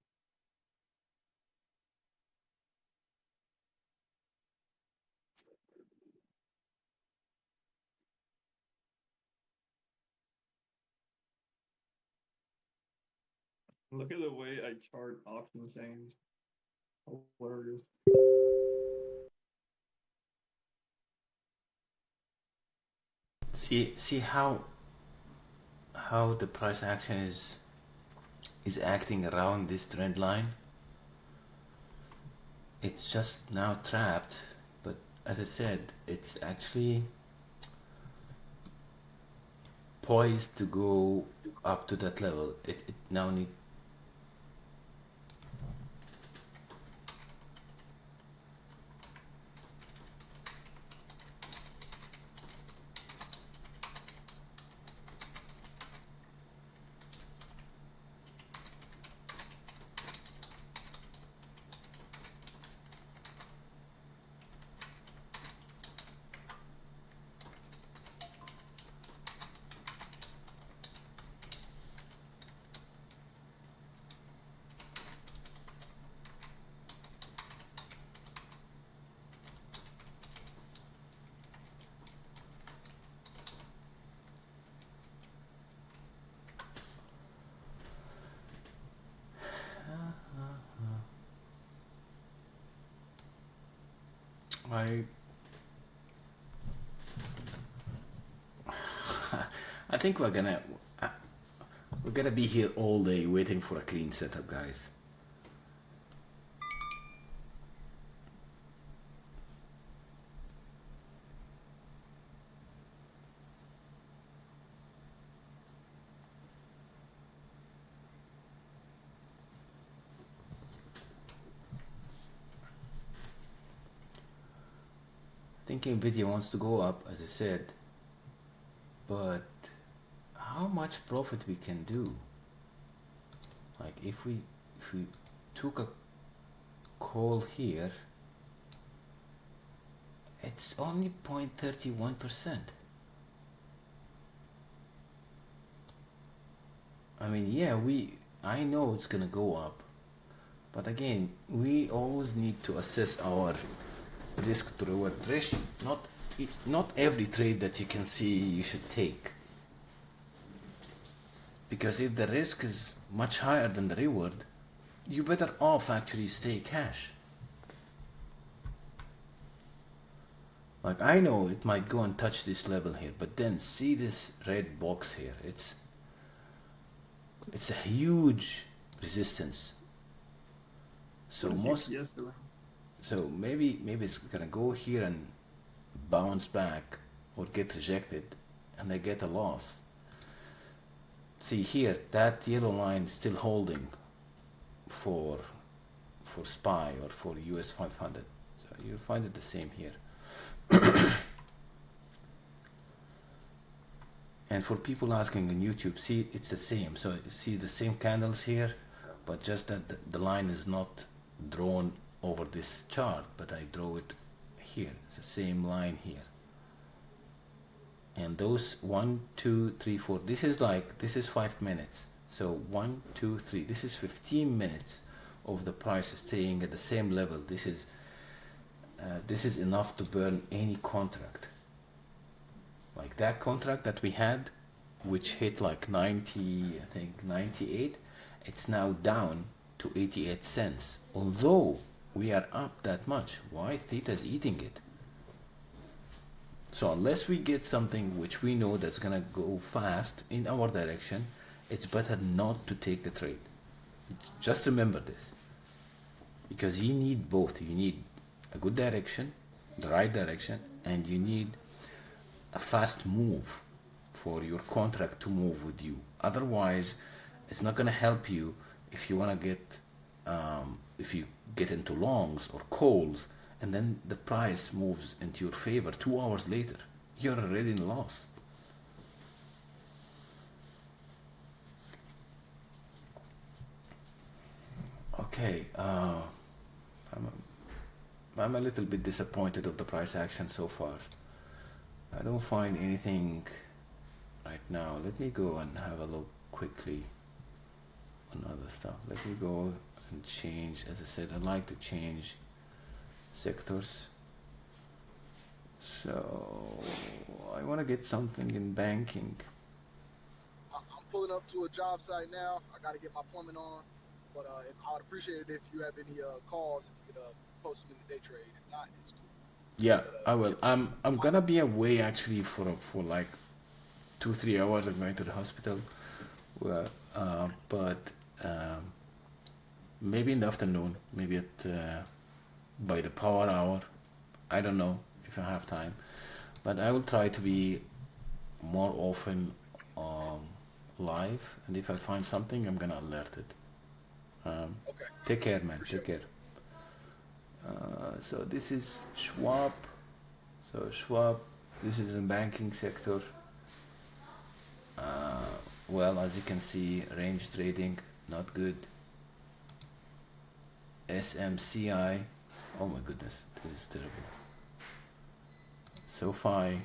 C: Look at the way I chart option chains. Hilarious.
A: See how the price action is acting around this trend line. It's just now trapped, but as I said, it's actually poised to go up to that level. It now need. I I think we're gonna be here all day waiting for a clean setup, guys. I think Nvidia wants to go up, as I said, but how much profit we can do? Like if we took a call here, it's only 0.31%. I mean, yeah, I know it's gonna go up, but again, we always need to assess our risk to reward ratio. Not every trade that you can see you should take, because if the risk is much higher than the reward, you better off actually stay cash. Like I know it might go and touch this level here, but then see this red box here. It's a huge resistance. So maybe it's gonna go here and bounce back or get rejected, and I get a loss. See here, that yellow line is still holding for SPY or for US 500. So you'll find it the same here. And for people asking on YouTube, see, it's the same. So you see the same candles here, but just that the line is not drawn over this chart, but I draw it here. It's the same line here. And those 1, 2, 3, 4, this is 5 minutes. So 1, 2, 3, this is 15 minutes of the price staying at the same level. This is enough to burn any contract. Like that contract that we had, which hit like 90, I think 98, it's now down to 88 cents. Although we are up that much, why? Theta's eating it. So unless we get something which we know that's gonna go fast in our direction, it's better not to take the trade. Just remember this, because you need both. You need a good direction, the right direction, and you need a fast move for your contract to move with you. Otherwise, it's not gonna help you if you wanna get if you get into longs or calls, and then the price moves into your favor 2 hours later. You're already in loss. Okay, I'm a little bit disappointed of the price action so far. I don't find anything right now. Let me go and have a look quickly on other stuff. Let me go and change. As I said, I like to change sectors. So I want to get something in banking.
D: I'm pulling up to a job site now. I got to get my plumbing on. But I would appreciate it if you have any calls, if you could post them in the day trade. If not, it's cool.
A: Yeah,
D: But
A: I will.
D: yeah,
A: I'm gonna be away actually for like 2 3 hours. I'm going to the hospital. Well, but maybe in the afternoon, maybe at by the power hour. I don't know if I have time, but I will try to be more often live. And if I find something, I'm gonna alert it.
D: okay.
A: Take care, man.
D: Appreciate
A: Take care. So this is Schwab. So Schwab, this is the banking sector. Well, as you can see, range trading, not good. SMCI, oh my goodness, this is terrible. SoFi,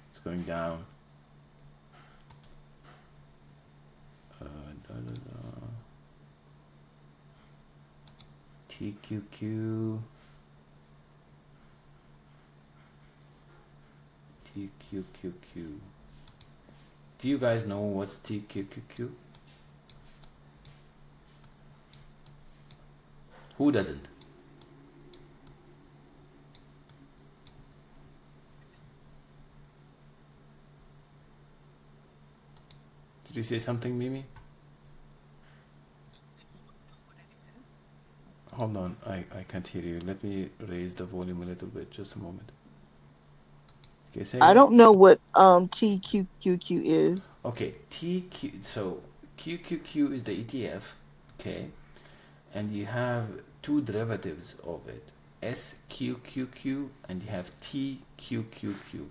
A: it's going down. TQQ, TQQQ. Do you guys know what's TQQQ? Who doesn't? Did you say something, Mimi? Hold on, I can't hear you. Let me raise the volume a little bit, just a moment. Okay, say
F: I
A: again.
F: don't know what TQQQ is.
A: Okay, TQ, so QQQ is the ETF, okay, and you have two derivatives of it, SQQQ and you have TQQQ.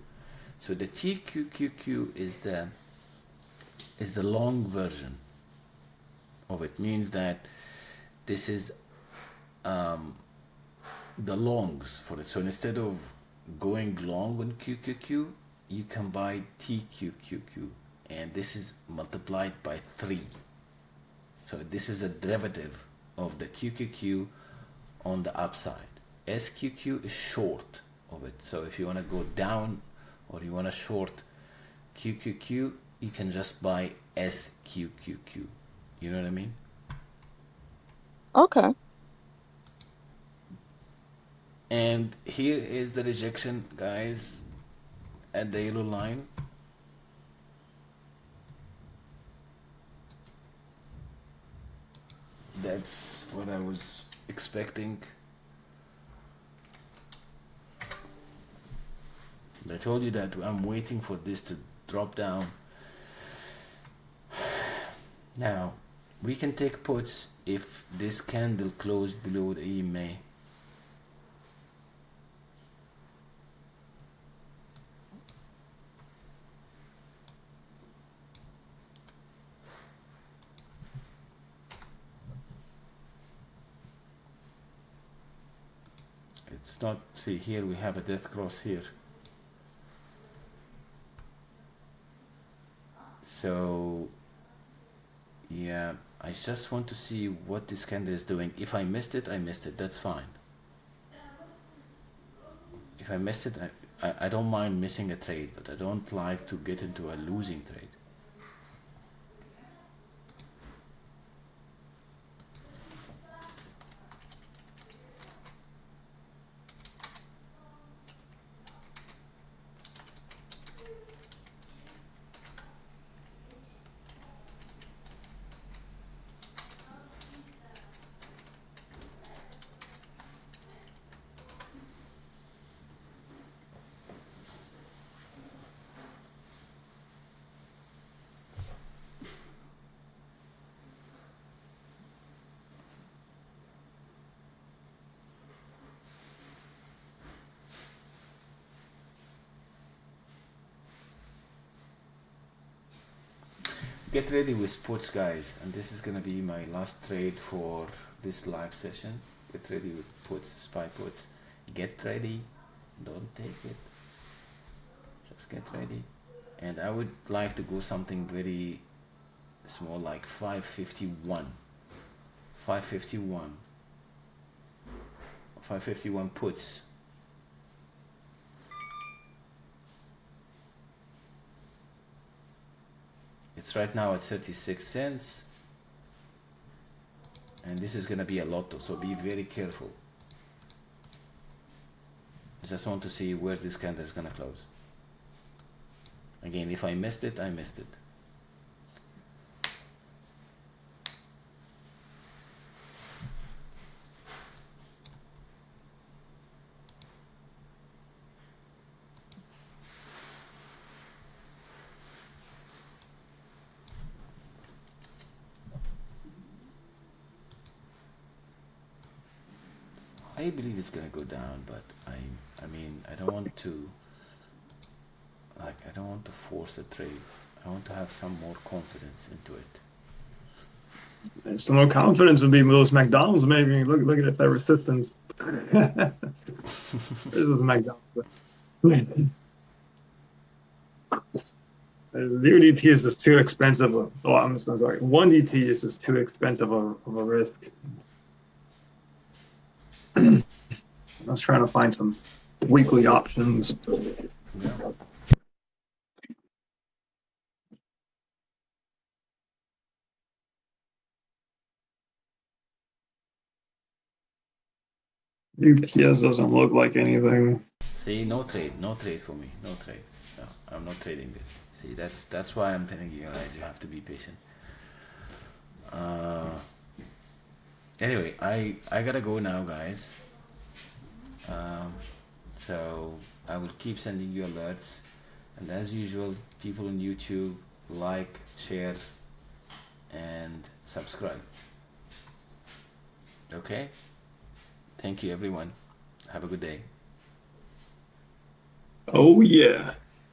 A: So the TQQQ is the long version of it, means that this is the longs for it. So instead of going long on QQQ, you can buy TQQQ, and this is multiplied by 3. So this is a derivative of the QQQ on the upside. SQQ is short of it. So if you want to go down or you want to short QQQ, you can just buy SQQQ. You know what I mean?
F: Okay.
A: And here is the rejection, guys, at the yellow line. That's what I was expecting. I told you that I'm waiting for this to drop down. Now, we can take puts if this candle closed below the EMA. It's not, see here we have a death cross here. So yeah, I just want to see what this candle is doing. If I missed it, I missed it. That's fine. If I missed it, I don't mind missing a trade, but I don't like to get into a losing trade. Get ready with puts, guys, and this is gonna be my last trade for this live session. Get ready with puts, spy puts. Get ready, don't take it, just get ready. And I would like to go something very small, like 551 551 puts. It's right now at 36 cents. And this is gonna be a lotto, so be very careful. I just want to see where this candle is gonna close. Again, if I missed it, I missed it. I believe it's gonna go down, but I mean, I don't want to, like, I don't want to force a trade. I want to have some more confidence into it.
C: And some more confidence would be those McDonald's. Maybe look at that resistance. This is McDonald's. 0 DT is just too expensive. I'm sorry. 1 DT is just too expensive of a risk. I was trying to find some weekly options.
A: Yeah.
C: UPS doesn't look like anything.
A: See, no trade for me, no trade. No, I'm not trading this. See, that's why I'm telling you guys, you have to be patient. Anyway, I gotta go now, guys. So I will keep sending you alerts, and as usual, people on YouTube, like, share, and subscribe. Okay? Thank you, everyone. Have a good day.
C: Oh yeah.